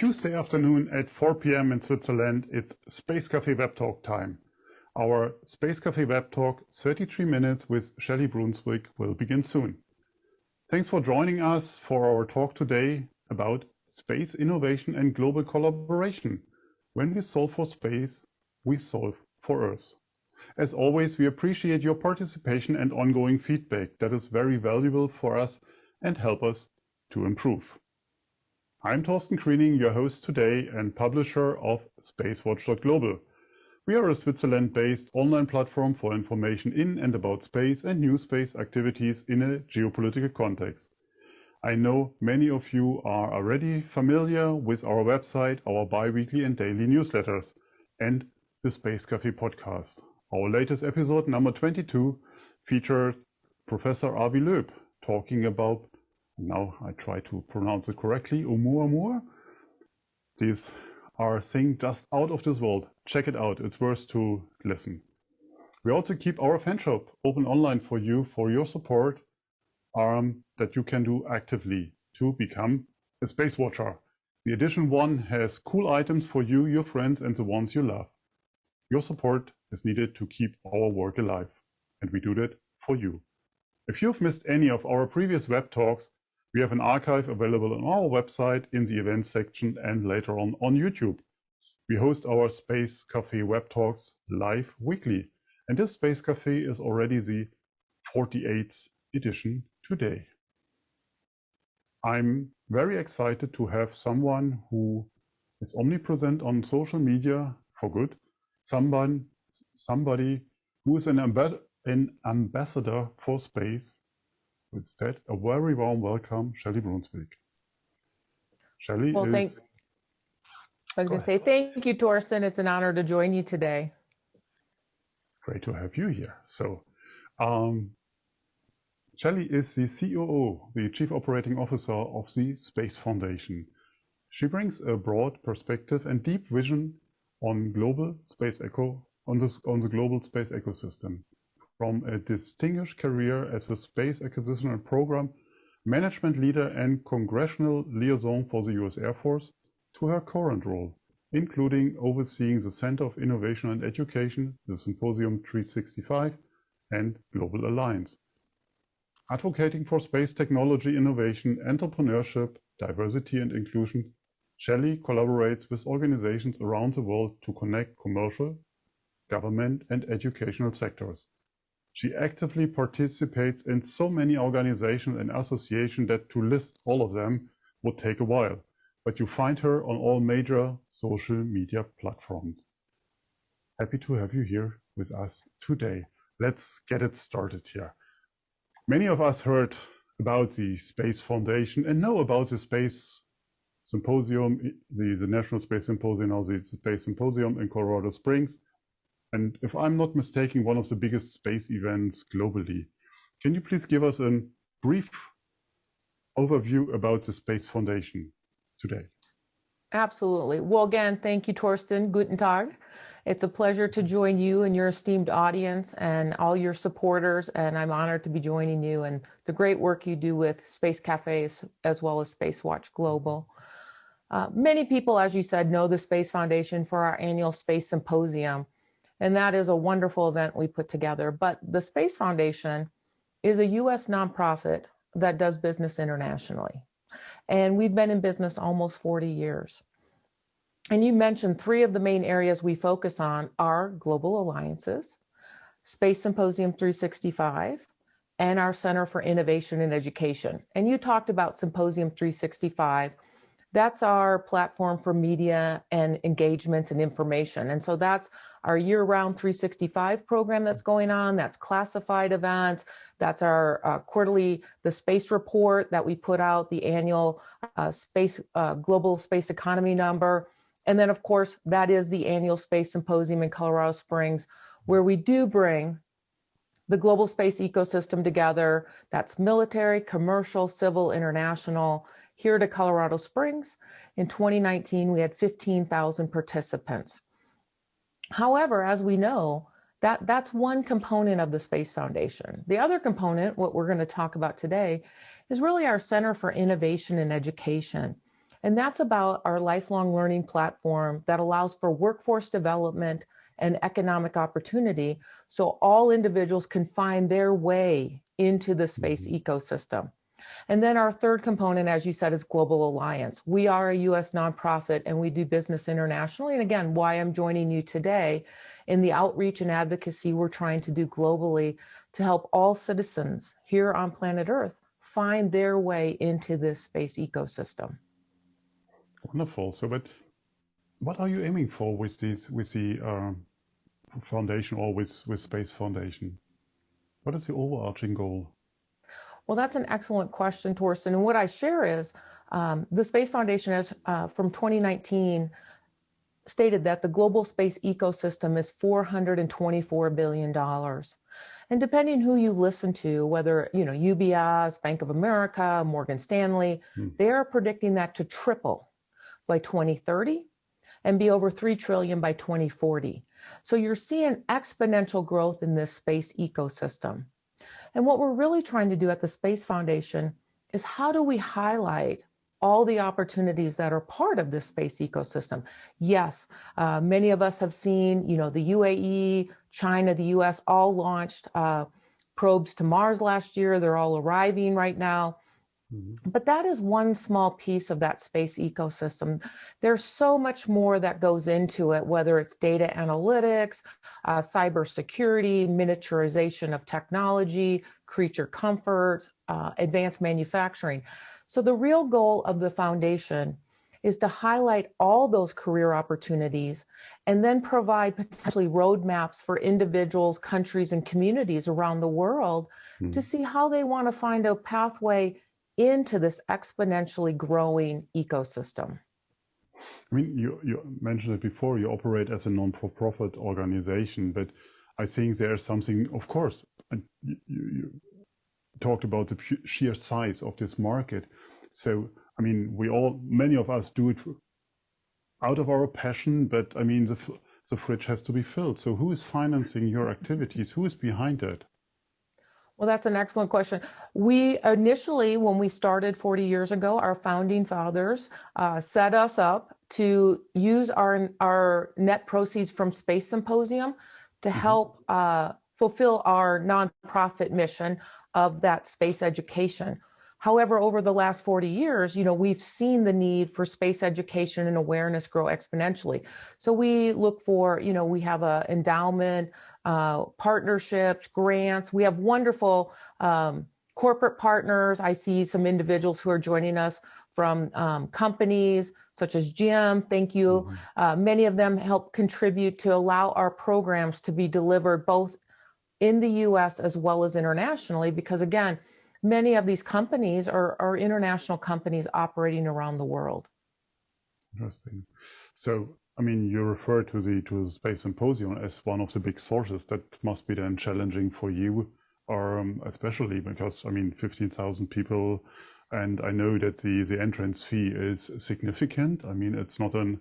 Tuesday afternoon at 4 p.m. in Switzerland, it's Space Café Web Talk time. Our Space Café Web Talk, 33 minutes with Shelli Brunswick, will begin soon. Thanks for joining us for our talk today about space innovation and global collaboration. When we solve for space, we solve for Earth. As always, we appreciate your participation and ongoing feedback. That is very valuable for us and help us to improve. I'm Torsten Kriening, your host today and publisher of SpaceWatch.Global. We are a Switzerland-based online platform for information in and about space and new space activities in a geopolitical context. I know many of you are already familiar with our website, our bi-weekly and daily newsletters, and the Space Café podcast. Our latest episode, number 22, featured Professor Avi Loeb talking about, now I try to pronounce it correctly, Oumuamua. These are things just out of this world. Check it out, it's worth to listen. We also keep our fan shop open online for you, for your support, that you can do actively to become a space watcher. The edition 1 has cool items for you, your friends, and the ones you love. Your support is needed to keep our work alive, and we do that for you. If you've missed any of our previous web talks, we have an archive available on our website in the events section and later on YouTube. We host our Space Café web talks live weekly, and this Space Café is already the 48th edition today. I'm very excited to have someone who is omnipresent on social media for good, somebody who is an ambassador for space. With that, a very warm welcome, Shelli Brunswick. Shelli I was going to say thank you, Torsten. It's an honor to join you today. Great to have you here. So, Shelli is the COO, the Chief Operating Officer of the Space Foundation. She brings a broad perspective and deep vision on the global space ecosystem. From a distinguished career as a space acquisition and program management leader and congressional liaison for the US Air Force to her current role, including overseeing the Center of Innovation and Education, the Symposium 365, and Global Alliance. Advocating for space technology innovation, entrepreneurship, diversity and inclusion, Shelli collaborates with organizations around the world to connect commercial, government, and educational sectors. She actively participates in so many organizations and associations that to list all of them would take a while, but you find her on all major social media platforms. Happy to have you here with us today. Let's get it started here. Many of us heard about the Space Foundation and know about the Space Symposium, the National Space Symposium, now the Space Symposium in Colorado Springs. And if I'm not mistaken, one of the biggest space events globally. Can you please give us a brief overview about the Space Foundation today? Absolutely. Well, again, thank you, Torsten. Guten Tag. It's a pleasure to join you and your esteemed audience and all your supporters, and I'm honored to be joining you and the great work you do with Space Café as well as SpaceWatch.Global. Many people, as you said, know the Space Foundation for our annual Space Symposium. And that is a wonderful event we put together. But the Space Foundation is a U.S. nonprofit that does business internationally. And we've been in business almost 40 years. And you mentioned 3 of the main areas we focus on are global alliances, Space Symposium 365, and our Center for Innovation and Education. And you talked about Symposium 365. That's our platform for media and engagements and information. And so that's our year-round 365 program that's going on. That's classified events. That's our quarterly, the space report that we put out, the annual global space economy number. And then, of course, that is the annual Space Symposium in Colorado Springs, where we do bring the global space ecosystem together. That's military, commercial, civil, international, here to Colorado Springs. In 2019, we had 15,000 participants. However, as we know, that's one component of the Space Foundation. The other component, what we're going to talk about today, is really our Center for Innovation and Education. And that's about our lifelong learning platform that allows for workforce development and economic opportunity so all individuals can find their way into the space ecosystem. And then our third component, as you said, is Global Alliance. We are a U.S. nonprofit and we do business internationally. And again, why I'm joining you today in the outreach and advocacy we're trying to do globally to help all citizens here on planet Earth find their way into this space ecosystem. Wonderful. So, but what are you aiming for with the foundation or with Space Foundation? What is the overarching goal? Well, that's an excellent question, Torsten. And what I share is the Space Foundation has, from 2019, stated that the global space ecosystem is $424 billion. And depending who you listen to, whether, UBS, Bank of America, Morgan Stanley, they are predicting that to triple by 2030 and be over $3 trillion by 2040. So you're seeing exponential growth in this space ecosystem. And what we're really trying to do at the Space Foundation is how do we highlight all the opportunities that are part of this space ecosystem? Yes, many of us have seen, the UAE, China, the US all launched probes to Mars last year. They're all arriving right now. But that is one small piece of that space ecosystem. There's so much more that goes into it, whether it's data analytics, cybersecurity, miniaturization of technology, creature comfort, advanced manufacturing. So the real goal of the foundation is to highlight all those career opportunities and then provide potentially roadmaps for individuals, countries, and communities around the world to see how they want to find a pathway into this exponentially growing ecosystem. I mean, you mentioned it before, you operate as a non-for-profit organization, but I think there's something, of course, you talked about the sheer size of this market. So, I mean, many of us do it out of our passion, but I mean, the fridge has to be filled. So who is financing your activities? Who is behind it? Well, that's an excellent question. We initially, when we started 40 years ago, our founding fathers set us up to use our net proceeds from Space Symposium to help fulfill our nonprofit mission of that space education. However, over the last 40 years, we've seen the need for space education and awareness grow exponentially. So we look for, we have an endowment, partnerships, grants. We have wonderful corporate partners. I see some individuals who are joining us from companies such as Jim. Thank you. Many of them help contribute to allow our programs to be delivered both in the U.S. as well as internationally, because again, many of these companies are international companies operating around the world. Interesting. So, I mean, you refer to the Space Symposium as one of the big sources. That must be then challenging for you, especially because, I mean, 15,000 people, and I know that the entrance fee is significant. I mean, it's not a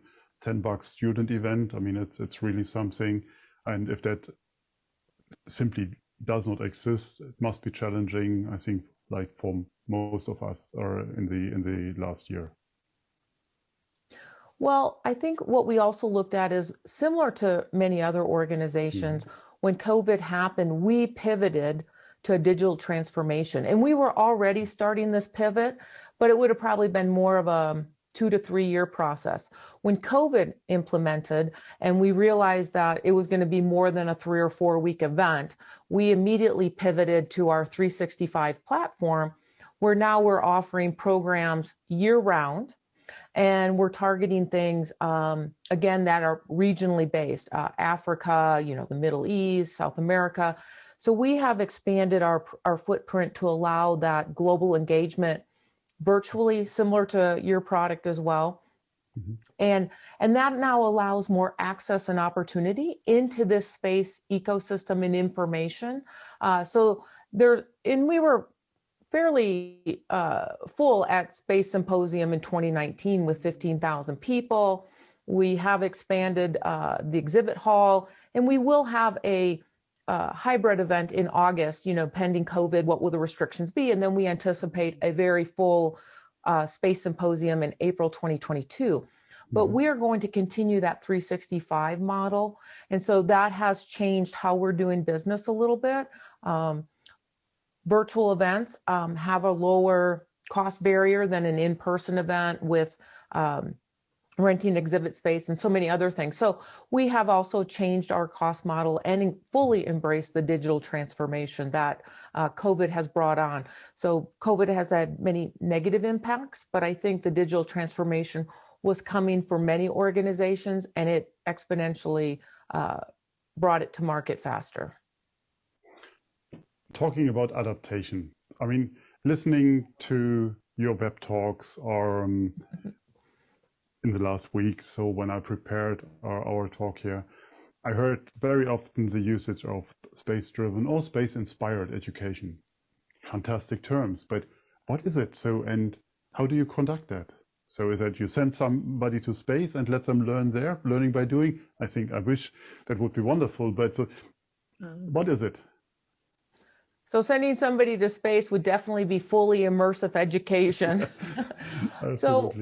$10 student event. I mean, it's really something. And if that simply does not exist, it must be challenging, I think, like for most of us in the last year. Well, I think what we also looked at is similar to many other organizations. When COVID happened, we pivoted to a digital transformation, and we were already starting this pivot, but it would have probably been more of a 2 to 3 year process. When COVID implemented and we realized that it was going to be more than a 3 or 4 week event, we immediately pivoted to our 365 platform, where now we're offering programs year round. And we're targeting things, again, that are regionally based, Africa, the Middle East, South America. So we have expanded our footprint to allow that global engagement virtually, similar to your product as well. And that now allows more access and opportunity into this space ecosystem and information. We were fairly full at Space Symposium in 2019 with 15,000 people. We have expanded the exhibit hall, and we will have a hybrid event in August, pending COVID, what will the restrictions be? And then we anticipate a very full Space Symposium in April 2022. But we are going to continue that 365 model. And so that has changed how we're doing business a little bit. Virtual events have a lower cost barrier than an in-person event with renting exhibit space and so many other things. So we have also changed our cost model and fully embraced the digital transformation that COVID has brought on. So COVID has had many negative impacts, but I think the digital transformation was coming for many organizations, and it exponentially brought it to market faster. Talking about adaptation, I mean, listening to your web talks or in the last week, so when I prepared our talk here, I heard very often the usage of space-driven or space-inspired education. Fantastic terms, but what is it? So, and how do you conduct that? So is that you send somebody to space and let them learn there, learning by doing? I wish that would be wonderful, but what is it? So sending somebody to space would definitely be fully immersive education. So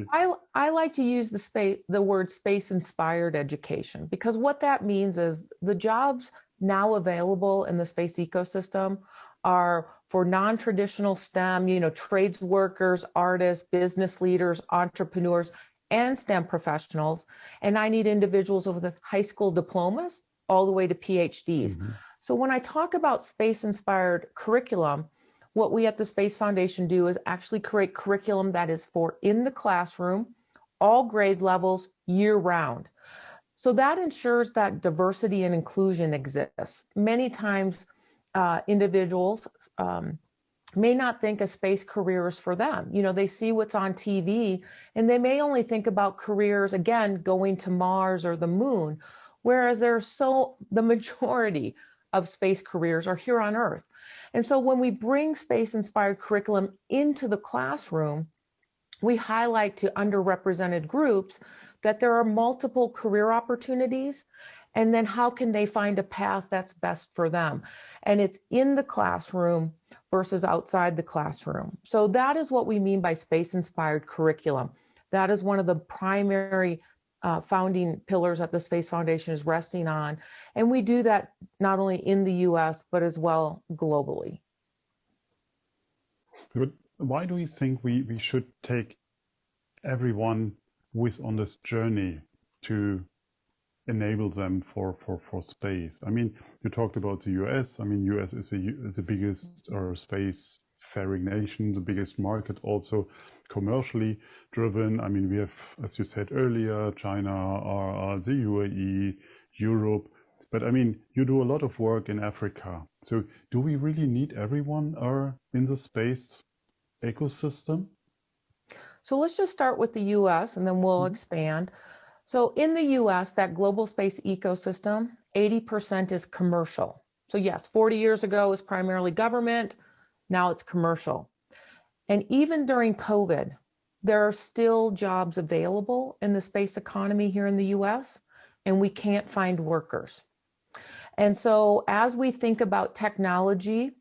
I like to use the word space-inspired education, because what that means is the jobs now available in the space ecosystem are for non-traditional STEM, trades workers, artists, business leaders, entrepreneurs, and STEM professionals. And I need individuals with high school diplomas all the way to PhDs. So when I talk about space-inspired curriculum, what we at the Space Foundation do is actually create curriculum that is for in the classroom, all grade levels, year-round. So that ensures that diversity and inclusion exists. Many times, individuals may not think a space career is for them. They see what's on TV, and they may only think about careers, again, going to Mars or the moon, whereas the majority of space careers are here on Earth. And so when we bring space-inspired curriculum into the classroom, we highlight to underrepresented groups that there are multiple career opportunities, and then how can they find a path that's best for them? And it's in the classroom versus outside the classroom. So that is what we mean by space-inspired curriculum. That is one of the primary founding pillars that the Space Foundation is resting on. And we do that not only in the US, but as well globally. But why do you think we should take everyone with on this journey to enable them for space? I mean, you talked about the US. I mean, US is the biggest space faring nation, the biggest market, also commercially driven. I mean, we have, as you said earlier, China, or the UAE, Europe. But I mean, you do a lot of work in Africa. So do we really need everyone in the space ecosystem? So let's just start with the US and then we'll expand. So in the US, that global space ecosystem, 80% is commercial. So yes, 40 years ago it was primarily government. Now it's commercial. And even during COVID, there are still jobs available in the space economy here in the US, and we can't find workers. And so as we think about technology,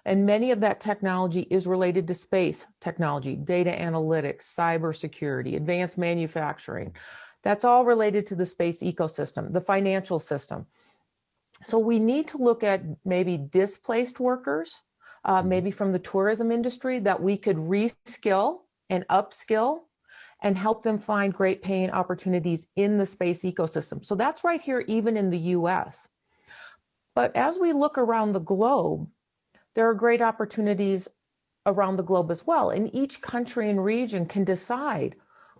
and many of that technology is related to space technology, data analytics, cybersecurity, advanced manufacturing, that's all related to the space ecosystem, the financial system. So we need to look at maybe displaced workers, maybe from the tourism industry, that we could reskill and upskill and help them find great paying opportunities in the space ecosystem. So that's right here, even in the US. But as we look around the globe, there are great opportunities around the globe as well. And each country and region can decide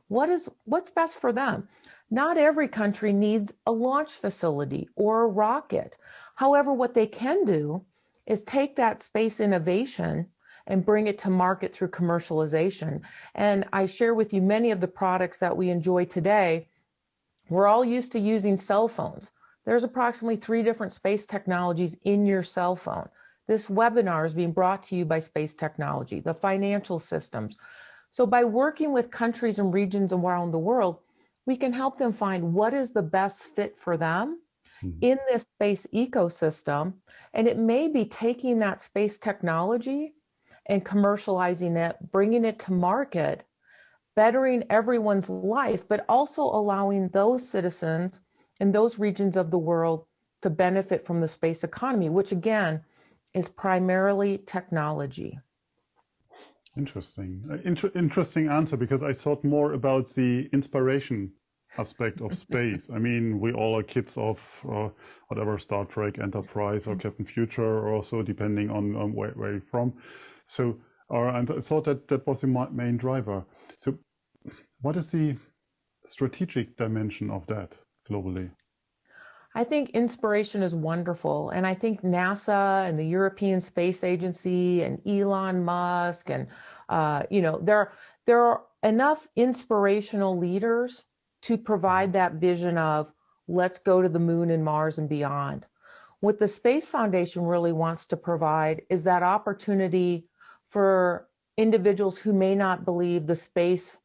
what's best for them. Not every country needs a launch facility or a rocket. However, what they can do is take that space innovation and bring it to market through commercialization. And I share with you many of the products that we enjoy today. We're all used to using cell phones. There's approximately 3 different space technologies in your cell phone. This webinar is being brought to you by space technology, the financial systems. So by working with countries and regions around the world, we can help them find what is the best fit for them in this space ecosystem. And it may be taking that space technology and commercializing it, bringing it to market, bettering everyone's life, but also allowing those citizens in those regions of the world to benefit from the space economy, which again is primarily technology. Interesting. Interesting answer, because I thought more about the inspiration aspect of space. I mean, we all are kids of whatever, Star Trek, Enterprise, or Captain Future, or so, depending on where you're from. So, and I thought that was the main driver. So, what is the strategic dimension of that globally? I think inspiration is wonderful. And I think NASA and the European Space Agency and Elon Musk and, there are enough inspirational leaders to provide that vision of let's go to the moon and Mars and beyond. What the Space Foundation really wants to provide is that opportunity for individuals who may not believe the space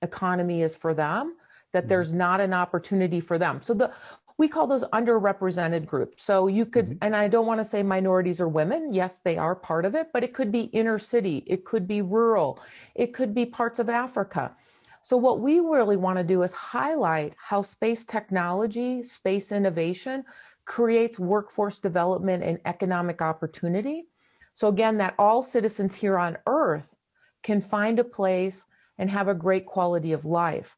economy is for them, that there's not an opportunity for them. So we call those underrepresented groups. So you could, and I don't want to say minorities or women. Yes, they are part of it, but it could be inner city. It could be rural. It could be parts of Africa. So what we really want to do is highlight how space technology, space innovation creates workforce development and economic opportunity. So again, that all citizens here on Earth can find a place and have a great quality of life.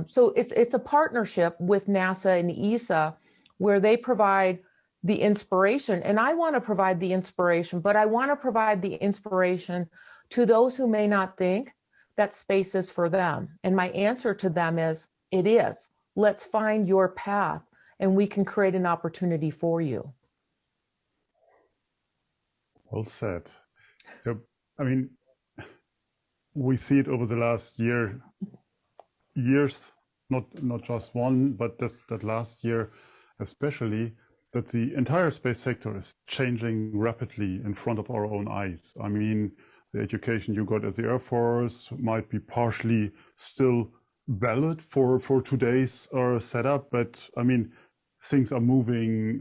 So it's a partnership with NASA and ESA where they provide the inspiration. And I want to provide the inspiration, but I want to provide the inspiration to those who may not think that space is for them. And my answer to them is, it is. Let's find your path and we can create an opportunity for you. Well said. So, I mean, we see it over the last years, not just one, but that last year especially, that the entire space sector is changing rapidly in front of our own eyes. I mean, the education you got at the Air Force might be partially still valid for today's setup, but I mean, things are moving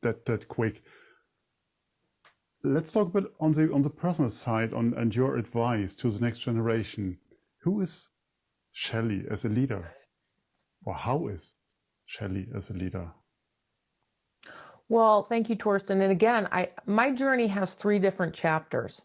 that quick. Let's talk a bit on the personal side and your advice to the next generation. Who is Shelli as a leader, or how is Shelli as a leader? Well, thank you, Torsten. And again, my journey has 3 different chapters,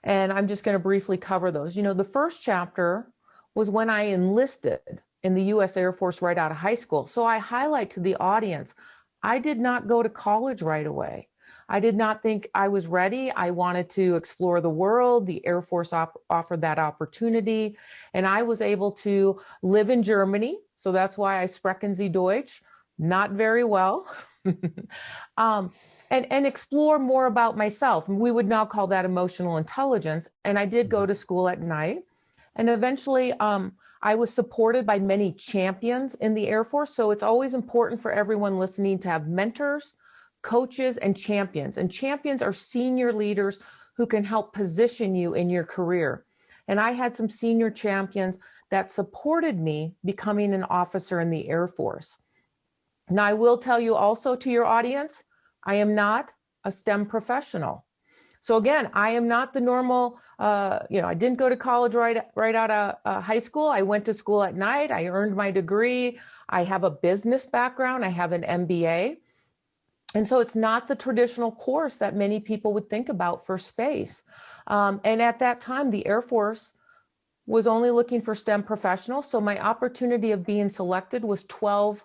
and I'm just going to briefly cover those. The first chapter was when I enlisted in the US Air Force right out of high school. So I highlight to the audience, I did not go to college right away. I did not think I was ready. I wanted to explore the world. The Air Force offered that opportunity, and I was able to live in Germany. So that's why I sprechen Sie Deutsch, not very well, and explore more about myself. We would now call that emotional intelligence. And I did go to school at night, and eventually I was supported by many champions in the Air Force. So it's always important for everyone listening to have mentors, coaches, and champions. And champions are senior leaders who can help position you in your career. And I had some senior champions that supported me becoming an officer in the Air Force. Now, I will tell you also to your audience, I am not a STEM professional. So again, I am not the normal, I didn't go to college right out of high school. I went to school at night. I earned my degree. I have a business background. I have an MBA. And so it's not the traditional course that many people would think about for space. And at that time, the Air Force was only looking for STEM professionals. So my opportunity of being selected was 12%,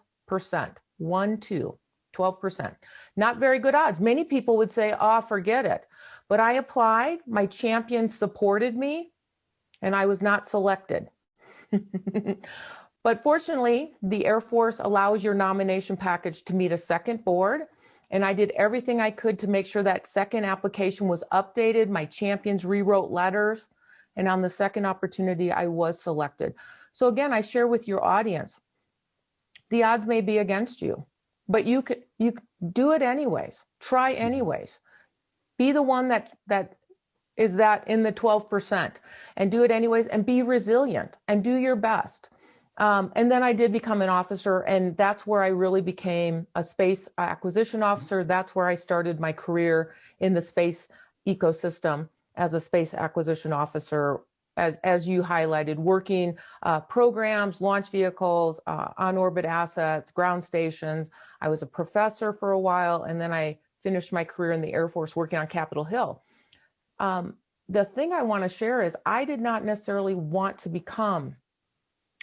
12%. Not very good odds. Many people would say, oh, forget it. But I applied, my champions supported me, and I was not selected. But fortunately, the Air Force allows your nomination package to meet a second board. And I did everything I could to make sure that second application was updated. My champions rewrote letters. And on the second opportunity, I was selected. So again, I share with your audience, the odds may be against you, but you do it anyways. Try anyways. Be the one that is that in the 12% and do it anyways, and be resilient and do your best. And then I did become an officer, and that's where I really became a space acquisition officer. That's where I started my career in the space ecosystem as a space acquisition officer as you highlighted, working programs, launch vehicles, on-orbit assets, ground stations. I was a professor for a while, and then I finished my career in the Air Force working on Capitol Hill. The thing I want to share is I did not necessarily want to become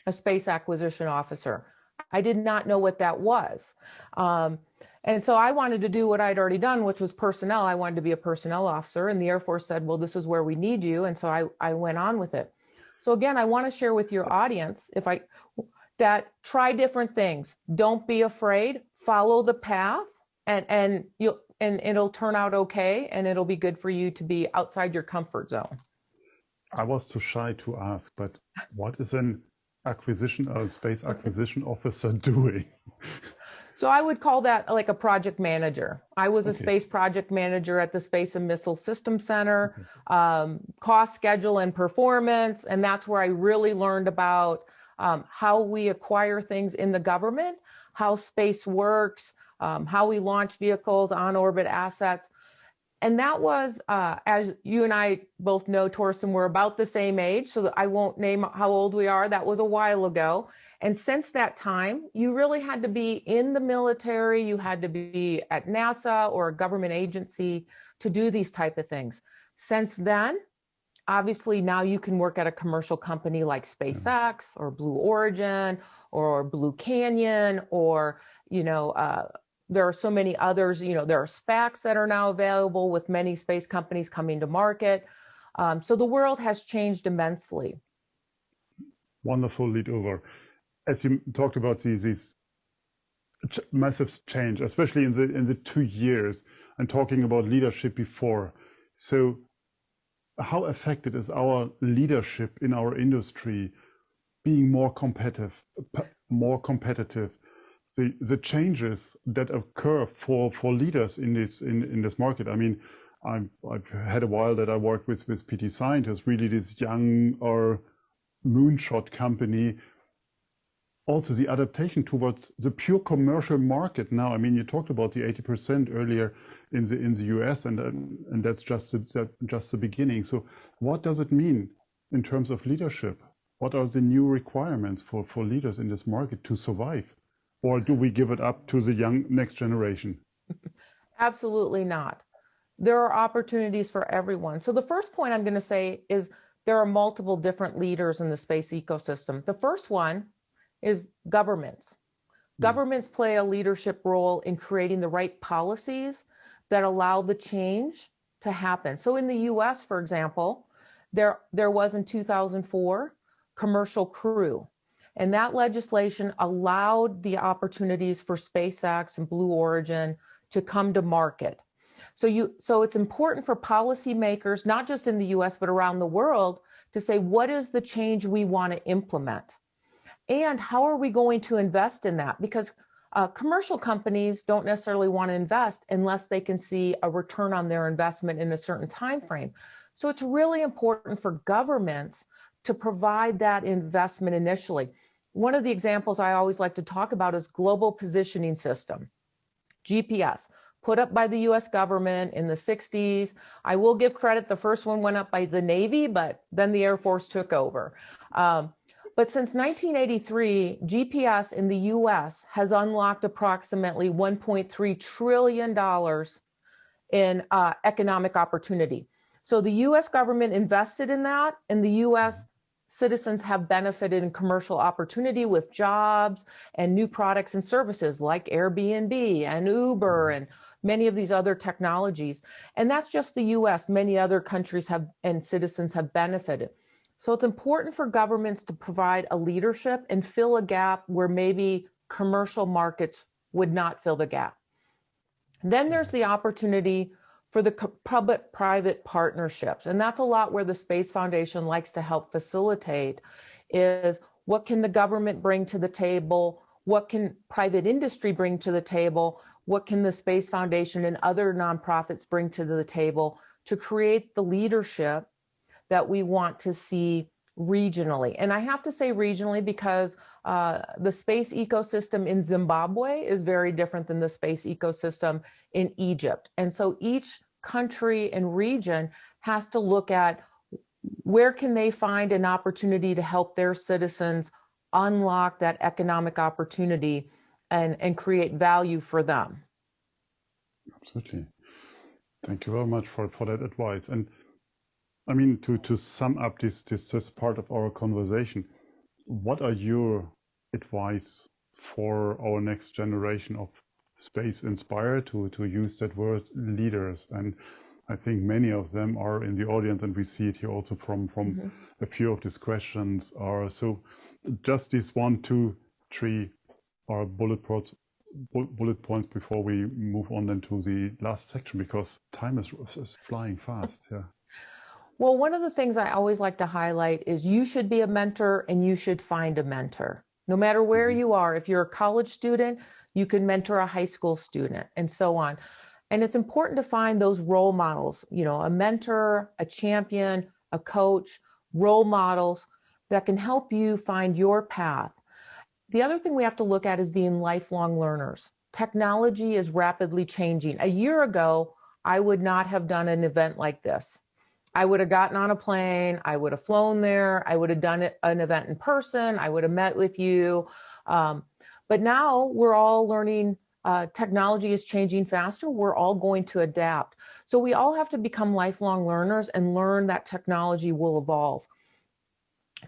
a space acquisition officer. I did not know what that was. And so I wanted to do what I'd already done, which was personnel. I wanted to be a personnel officer, and the Air Force said, well, this is where we need you. And so I went on with it. So again, I want to share with your audience that try different things. Don't be afraid. Follow the path, and it'll turn out okay, and it'll be good for you to be outside your comfort zone. I was too shy to ask, but what is an space acquisition officer doing? So I would call that like a project manager. I was a space project manager at the Space and Missile Systems Center, cost, schedule, and performance. And that's where I really learned about how we acquire things in the government, how space works, how we launch vehicles, on-orbit assets. And that was, as you and I both know, Torsten, we're about the same age, so I won't name how old we are. That was a while ago. And since that time, you really had to be in the military, you had to be at NASA or a government agency to do these type of things. Since then, obviously now you can work at a commercial company like SpaceX or Blue Origin or Blue Canyon, or, there are so many others. There are SPACs that are now available with many space companies coming to market. So the world has changed immensely. Wonderful lead over. As you talked about these massive change, especially in the 2 years, and talking about leadership before. So how affected is our leadership in our industry being more competitive? The changes that occur for leaders in this market. I mean, I've had a while that I worked with PT Scientists, really this young or moonshot company. Also, the adaptation towards the pure commercial market now. I mean, you talked about the 80% earlier in the US, and that's just the beginning. So, what does it mean in terms of leadership? What are the new requirements for leaders in this market to survive? Or do we give it up to the young next generation? Absolutely not. There are opportunities for everyone. So the first point I'm going to say is there are multiple different leaders in the space ecosystem. The first one is governments. Governments play a leadership role in creating the right policies that allow the change to happen. So in the US, for example, there was in 2004 commercial crew. And that legislation allowed the opportunities for SpaceX and Blue Origin to come to market. So it's important for policymakers, not just in the US, but around the world, to say, what is the change we want to implement? And how are we going to invest in that? Because commercial companies don't necessarily want to invest unless they can see a return on their investment in a certain time frame. So it's really important for governments to provide that investment initially. One of the examples I always like to talk about is Global Positioning System, GPS, put up by the US government in the 60s. I will give credit, the first one went up by the Navy, but then the Air Force took over. But since 1983, GPS in the US has unlocked approximately $1.3 trillion in economic opportunity. So the US government invested in that, and the US citizens have benefited in commercial opportunity with jobs and new products and services like Airbnb and Uber and many of these other technologies. And that's just the US. Many other countries have and citizens have benefited. So it's important for governments to provide a leadership and fill a gap where maybe commercial markets would not fill the gap. Then there's the opportunity for the public-private partnerships. And that's a lot where the Space Foundation likes to help facilitate, is what can the government bring to the table? What can private industry bring to the table? What can the Space Foundation and other nonprofits bring to the table to create the leadership that we want to see regionally? And I have to say regionally because the space ecosystem in Zimbabwe is very different than the space ecosystem in Egypt. And so each country and region has to look at where can they find an opportunity to help their citizens unlock that economic opportunity and create value for them? Absolutely. Thank you very much for that advice. And I mean, to sum up this part of our conversation, what are your advice for our next generation of space inspired, to use that word, leaders? And I think many of them are in the audience, and we see it here also from a few of these questions are. So just these 1, 2, 3 are bullet points before we move on then to the last section, because time is flying fast. Yeah. Well, one of the things I always like to highlight is you should be a mentor and you should find a mentor. No matter where you are, if you're a college student, you can mentor a high school student and so on. And it's important to find those role models, you know, a mentor, a champion, a coach, role models that can help you find your path. The other thing we have to look at is being lifelong learners. Technology is rapidly changing. A year ago, I would not have done an event like this. I would have gotten on a plane, I would have flown there, I would have done an event in person, I would have met with you. But now we're all learning, technology is changing faster, we're all going to adapt. So we all have to become lifelong learners and learn that technology will evolve.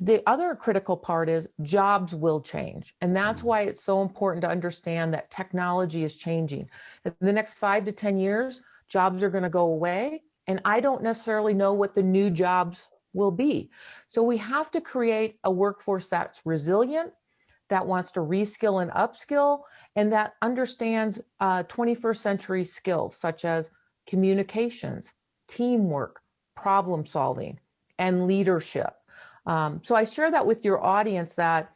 The other critical part is jobs will change. And that's why it's so important to understand that technology is changing. In the next 5 to 10 years, jobs are going to go away. And I don't necessarily know what the new jobs will be. So we have to create a workforce that's resilient, that wants to reskill and upskill, and that understands 21st century skills such as communications, teamwork, problem solving, and leadership. So I share that with your audience, that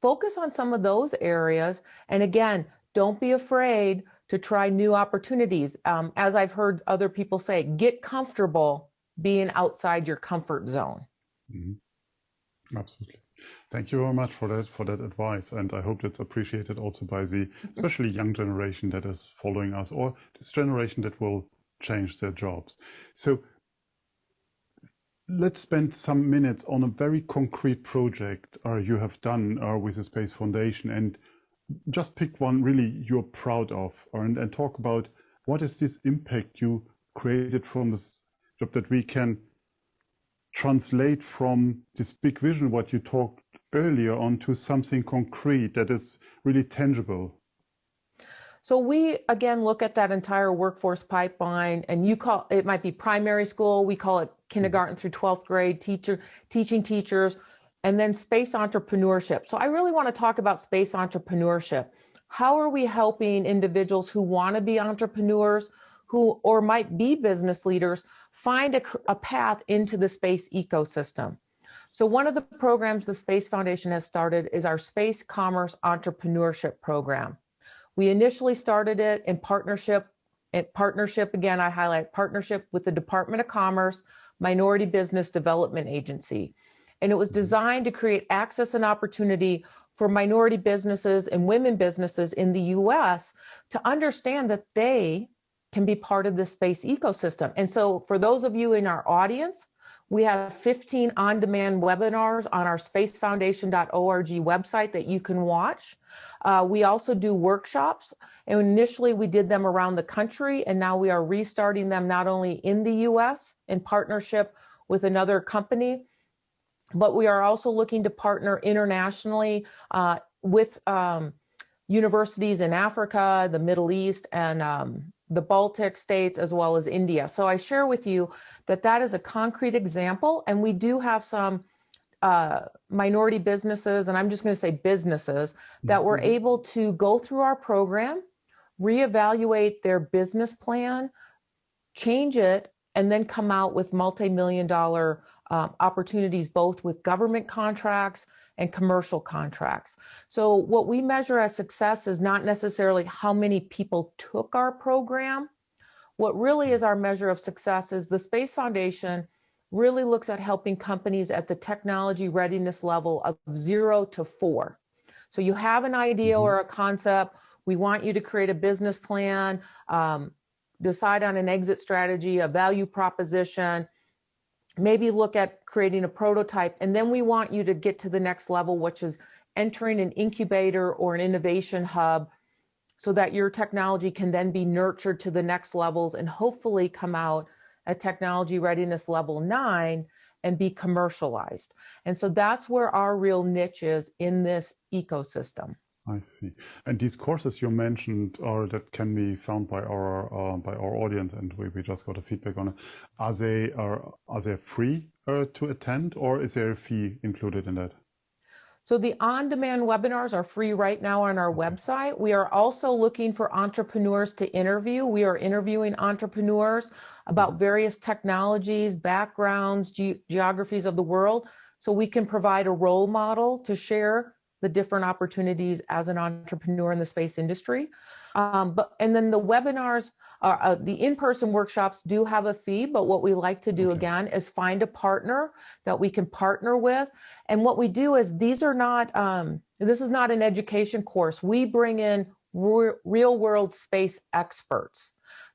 focus on some of those areas. And again, don't be afraid to try new opportunities. As I've heard other people say, get comfortable being outside your comfort zone. Absolutely. Thank you very much for that advice. And I hope that's appreciated also by the especially young generation that is following us, or this generation that will change their jobs. So let's spend some minutes on a very concrete project you have done with the Space Foundation, and just pick one really you're proud of, and talk about what is this impact you created from this job that we can translate from this big vision, what you talked earlier, onto something concrete that is really tangible. So we, again, look at that entire workforce pipeline, and you call it, might be primary school, we call it kindergarten through 12th grade, teaching teachers, and then space entrepreneurship. So I really want to talk about space entrepreneurship. How are we helping individuals who want to be entrepreneurs, who or might be business leaders, find a path into the space ecosystem? So one of the programs the Space Foundation has started is our Space Commerce Entrepreneurship Program. We initially started it in partnership, again, I highlight partnership with the Department of Commerce, Minority Business Development Agency. And it was designed to create access and opportunity for minority businesses and women businesses in the US to understand that they can be part of the space ecosystem. And so for those of you in our audience, we have 15 on-demand webinars on our spacefoundation.org website that you can watch. We also do workshops, and initially we did them around the country, and now we are restarting them not only in the US in partnership with another company, but we are also looking to partner internationally with universities in Africa, the Middle East, and the Baltic states, as well as India. So I share with you that that is a concrete example, and we do have some minority businesses, and I'm just going to say businesses, that were able to go through our program, reevaluate their business plan, change it, and then come out with multi-million-dollar opportunities, both with government contracts and commercial contracts. So what we measure as success is not necessarily how many people took our program. What really is our measure of success is the Space Foundation really looks at helping companies at the technology readiness level of 0 to 4. So you have an idea or a concept, we want you to create a business plan, decide on an exit strategy, a value proposition, maybe look at creating a prototype, and then we want you to get to the next level, which is entering an incubator or an innovation hub so that your technology can then be nurtured to the next levels and hopefully come out at technology readiness level 9 and be commercialized. And so that's where our real niche is in this ecosystem. I see. And these courses you mentioned are that can be found by our audience, and we just got a feedback on it. Are they free to attend, or is there a fee included in that? So the on-demand webinars are free right now on our website. We are also looking for entrepreneurs to interview. We are interviewing entrepreneurs about various technologies, backgrounds, geographies of the world, so we can provide a role model to share the different opportunities as an entrepreneur in the space industry. And then the webinars, the in-person workshops do have a fee, but what we like to do again is find a partner that we can partner with. And what we do is this is not an education course. We bring in real world space experts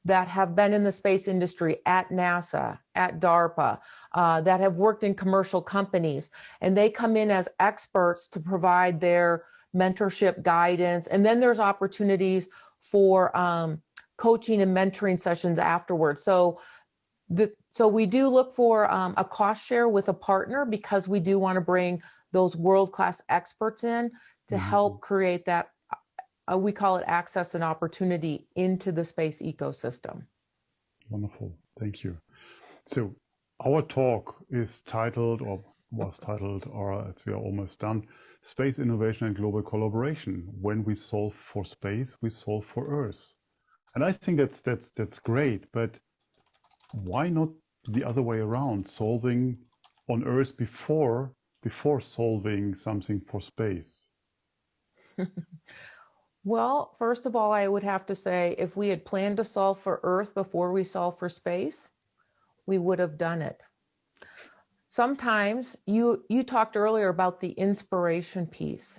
that have been in the space industry at NASA, at DARPA, that have worked in commercial companies, and they come in as experts to provide their mentorship guidance. And then there's opportunities for coaching and mentoring sessions afterwards. So we do look for a cost share with a partner, because we do want to bring those world-class experts in to help create that, we call it access and opportunity into the space ecosystem. Wonderful, thank you. So our talk is titled, or was titled, or we are almost done, Space Innovation and Global Collaboration. When we solve for space, we solve for Earth. And I think that's great, but why not the other way around, solving on Earth before solving something for space? Well, first of all, I would have to say, if we had planned to solve for Earth before we solved for space, we would have done it. Sometimes you talked earlier about the inspiration piece,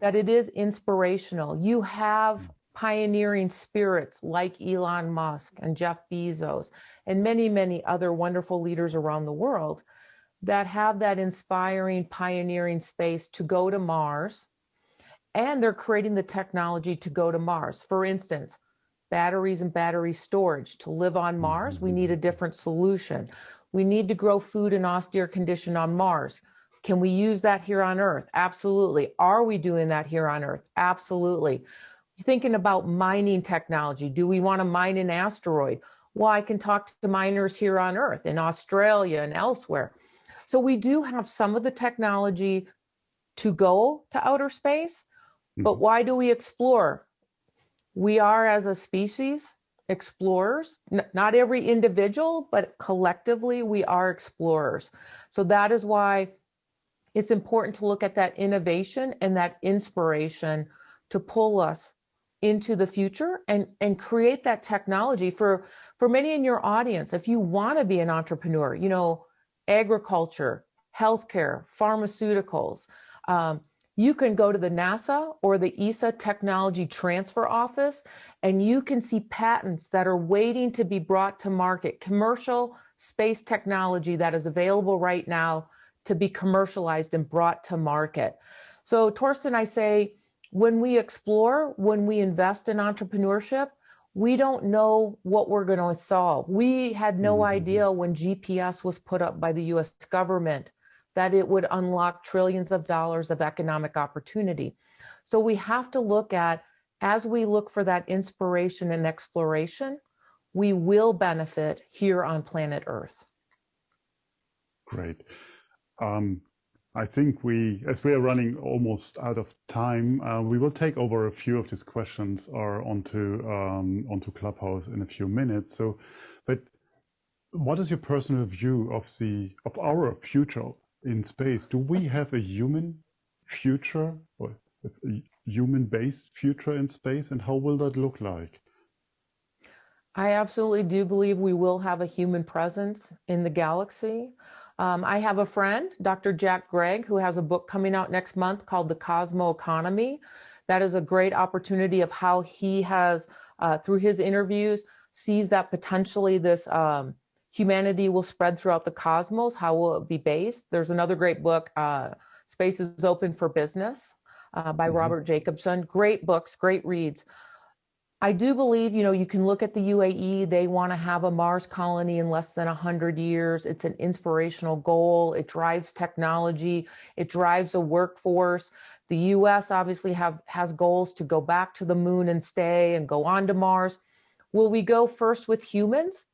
that it is inspirational. You have pioneering spirits like Elon Musk and Jeff Bezos and many, many other wonderful leaders around the world that have that inspiring, pioneering space to go to Mars, and they're creating the technology to go to Mars. For instance, batteries and battery storage. To live on Mars, we need a different solution. We need to grow food in austere condition on Mars. Can we use that here on Earth? Absolutely. Are we doing that here on Earth? Absolutely. You're thinking about mining technology. Do we want to mine an asteroid? Well, I can talk to miners here on Earth, in Australia and elsewhere. So we do have some of the technology to go to outer space, but why do we explore? We are, as a species, explorers. Not every individual, but collectively we are explorers. So that is why it's important to look at that innovation and that inspiration to pull us into the future and create that technology. For many in your audience, if you want to be an entrepreneur, agriculture, healthcare, pharmaceuticals, you can go to the NASA or the ESA Technology Transfer Office, and you can see patents that are waiting to be brought to market, commercial space technology that is available right now to be commercialized and brought to market. So Torsten, I say, when we explore, when we invest in entrepreneurship, we don't know what we're going to solve. We had no idea when GPS was put up by the US government that it would unlock trillions of dollars of economic opportunity. So we have to look at, as we look for that inspiration and exploration, we will benefit here on planet Earth. Great. I think as we are running almost out of time, we will take over a few of these questions onto Clubhouse in a few minutes. So, but what is your personal view of our future in space? Do we have a human future, or a human-based future in space, and how will that look like? I absolutely do believe we will have a human presence in the galaxy. I have a friend, Dr. Jack Gregg, who has a book coming out next month called The Cosmo Economy. That is a great opportunity of how he has, through his interviews, sees that potentially this humanity will spread throughout the cosmos. How will it be based? There's another great book, Space is Open for Business, by Robert Jacobson. Great books, great reads. I do believe, you can look at the UAE. They want to have a Mars colony in less than 100 years. It's an inspirational goal. It drives technology. It drives a workforce. The US obviously has goals to go back to the moon and stay and go on to Mars. Will we go first with humans?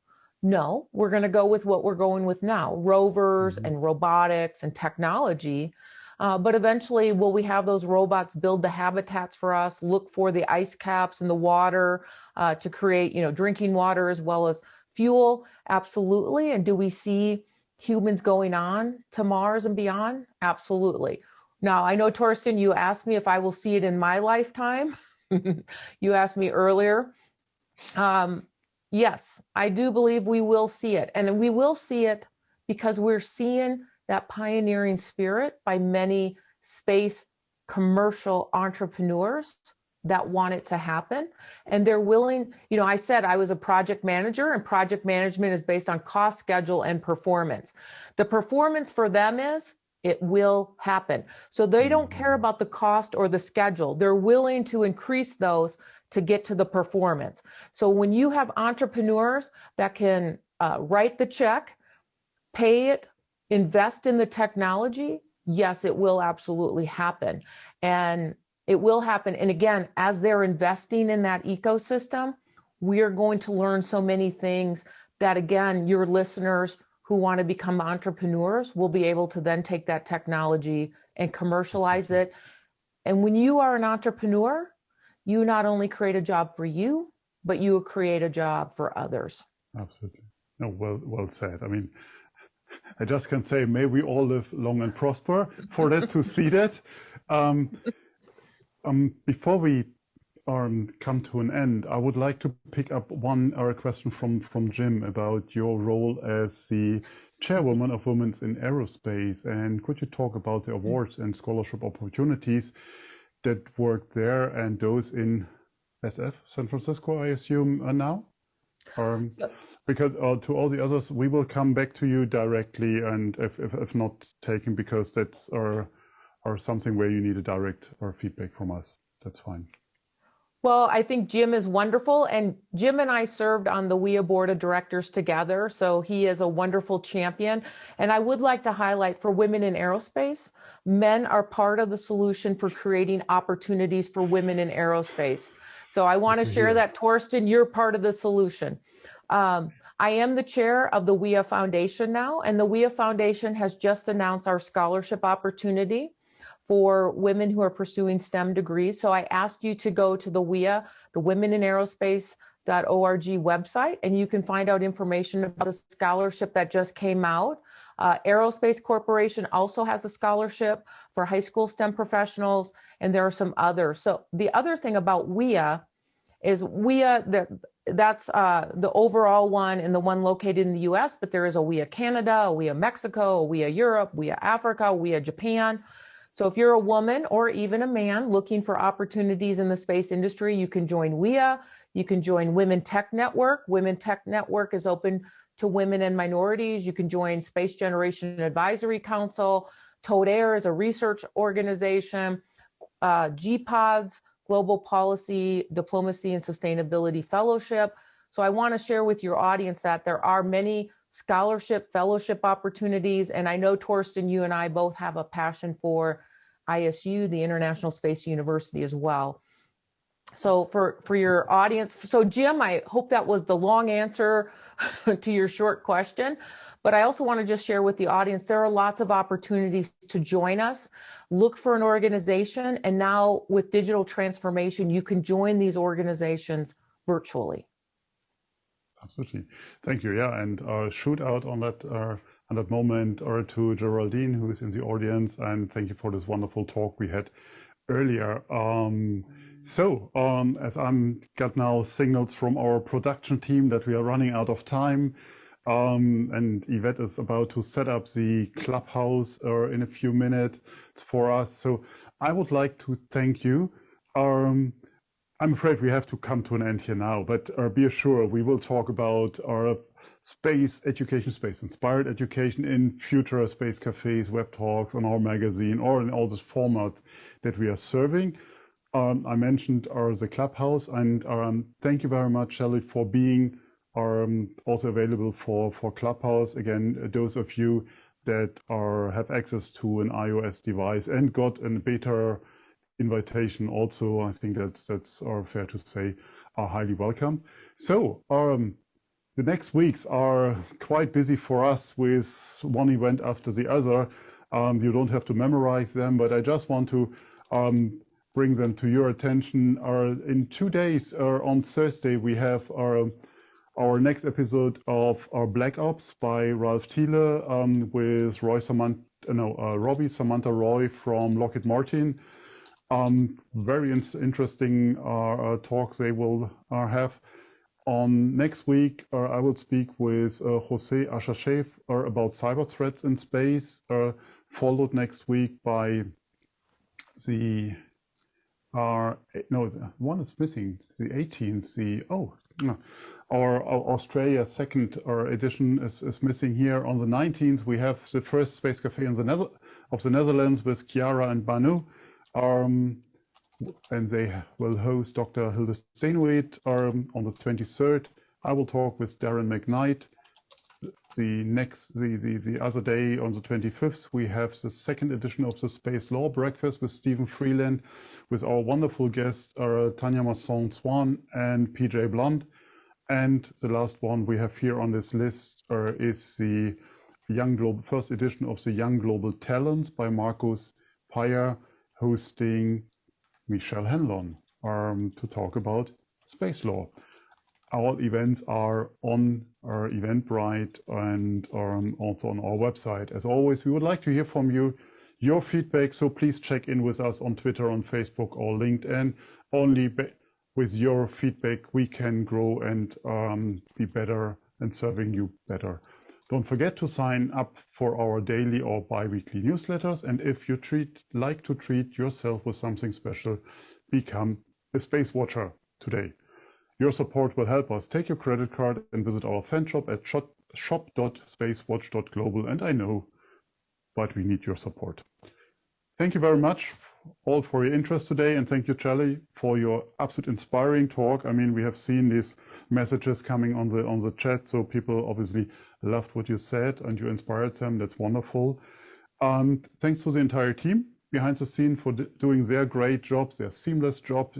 No, we're going to go with what we're going with now, rovers and robotics and technology. But eventually, will we have those robots build the habitats for us, look for the ice caps in the water to create, drinking water as well as fuel? Absolutely. And do we see humans going on to Mars and beyond? Absolutely. Now, I know, Torsten, you asked me if I will see it in my lifetime. You asked me earlier. Yes, I do believe we will see it. And we will see it because we're seeing that pioneering spirit by many space commercial entrepreneurs that want it to happen. And they're willing, I said I was a project manager, and project management is based on cost, schedule, and performance. The performance for them is it will happen. So they don't care about the cost or the schedule. They're willing to increase those to get to the performance. So when you have entrepreneurs that can write the check, pay it, invest in the technology, yes, it will absolutely happen. And it will happen. And again, as they're investing in that ecosystem, we are going to learn so many things that, again, your listeners who want to become entrepreneurs will be able to then take that technology and commercialize it. And when you are an entrepreneur, you not only create a job for you, but you create a job for others. Absolutely. No, well said. I mean, I just can say, may we all live long and prosper for that to see that. Before we come to an end, I would like to pick up one question from Jim about your role as the chairwoman of Women in Aerospace. And could you talk about the awards and scholarship opportunities that work there and those in SF, San Francisco, I assume, now? Because to all the others, we will come back to you directly, and if not taken, because that's or something where you need a direct feedback from us, that's fine. Well, I think Jim is wonderful, and Jim and I served on the WIA board of directors together, so he is a wonderful champion. And I would like to highlight for women in aerospace, men are part of the solution for creating opportunities for women in aerospace. So I want to share that, Torsten, you're part of the solution. I am the chair of the WIA Foundation now, and the WIA Foundation has just announced our scholarship opportunity for women who are pursuing STEM degrees. So I ask you to go to the WIA, the womeninaerospace.org website, and you can find out information about the scholarship that just came out. Aerospace Corporation also has a scholarship for high school STEM professionals, and there are some others. So the other thing about WIA is that's the overall one and the one located in the US, but there is a WIA Canada, a WIA Mexico, a WIA Europe, WIA Africa, WIA Japan. So if you're a woman or even a man looking for opportunities in the space industry, you can join WIA. You can join WomenTech Network. WomenTech Network is open to women and minorities. You can join Space Generation Advisory Council. Toad Air is a research organization. GPODs, Global Policy, Diplomacy, and Sustainability Fellowship. So I want to share with your audience that there are many scholarship, fellowship opportunities. And I know, Torsten, you and I both have a passion for ISU, the International Space University, as well. So for your audience, so Jim, I hope that was the long answer to your short question. But I also want to just share with the audience, there are lots of opportunities to join us. Look for an organization, and now with digital transformation, you can join these organizations virtually. Absolutely. Thank you. Yeah, and shoot out on that moment to Geraldine, who is in the audience, and thank you for this wonderful talk we had earlier. As I'm got now signals from our production team that we are running out of time, and Yvette is about to set up the clubhouse in a few minutes for us. So I would like to thank you. I'm afraid we have to come to an end here now, but be assured we will talk about our space education, space-inspired education in future space cafes, web talks, on our magazine, or in all the formats that we are serving. I mentioned the Clubhouse, and thank you very much, Shelli, for being also available for Clubhouse. Again, those of you that have access to an iOS device and got a beta invitation also, I think that's fair to say, are highly welcome. So the next weeks are quite busy for us with one event after the other. You don't have to memorize them, but I just want to bring them to your attention. In 2 days, on Thursday, we have our next episode of our Black Ops by Ralph Thiele with Robbie Samantha Roy from Lockheed Martin. Very interesting talks they will have. On next week, I will speak with Jose Achachev about cyber threats in space, followed next week by one is missing, the 18th, our Australia second edition is missing here. On the 19th, we have the first Space Café of the Netherlands with Chiara and Banu. And they will host Dr. Hilde Steenwit on the 23rd. I will talk with Darren McKnight. The other day, on the 25th, we have the second edition of the Space Law Breakfast with Stephen Freeland, with our wonderful guests Tanya Masson-Swan and PJ Blunt. And the last one we have here on this list is the first edition of the Young Global Talents by Markus Peyer, hosting Michelle Hanlon to talk about space law. All events are on our Eventbrite and also on our website. As always, we would like to hear from you, your feedback, so please check in with us on Twitter, on Facebook, or LinkedIn. Only with your feedback we can grow and be better and serving you better. Don't forget to sign up for our daily or bi-weekly newsletters, and if you like to treat yourself with something special, become a Space Watcher today. Your support will help us. Take your credit card and visit our fan shop at shop.SpaceWatch.Global, and I know, but we need your support. Thank you very much all for your interest today, and thank you, Shelli, for your absolute inspiring talk. I mean, we have seen these messages coming on the chat, so people obviously loved what you said and you inspired them. That's wonderful. Thanks to the entire team behind the scene for doing their great jobs, their seamless job,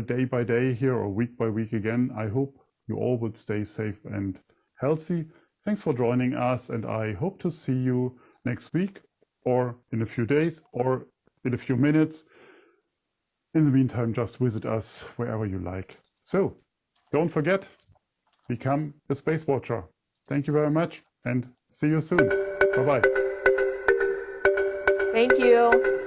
day by day here or week by week again. I hope you all would stay safe and healthy. Thanks for joining us, and I hope to see you next week or in a few days or in a few minutes. In the meantime, just visit us wherever you like. So don't forget, become a Space Watcher. Thank you very much and see you soon. Bye-bye. Thank you.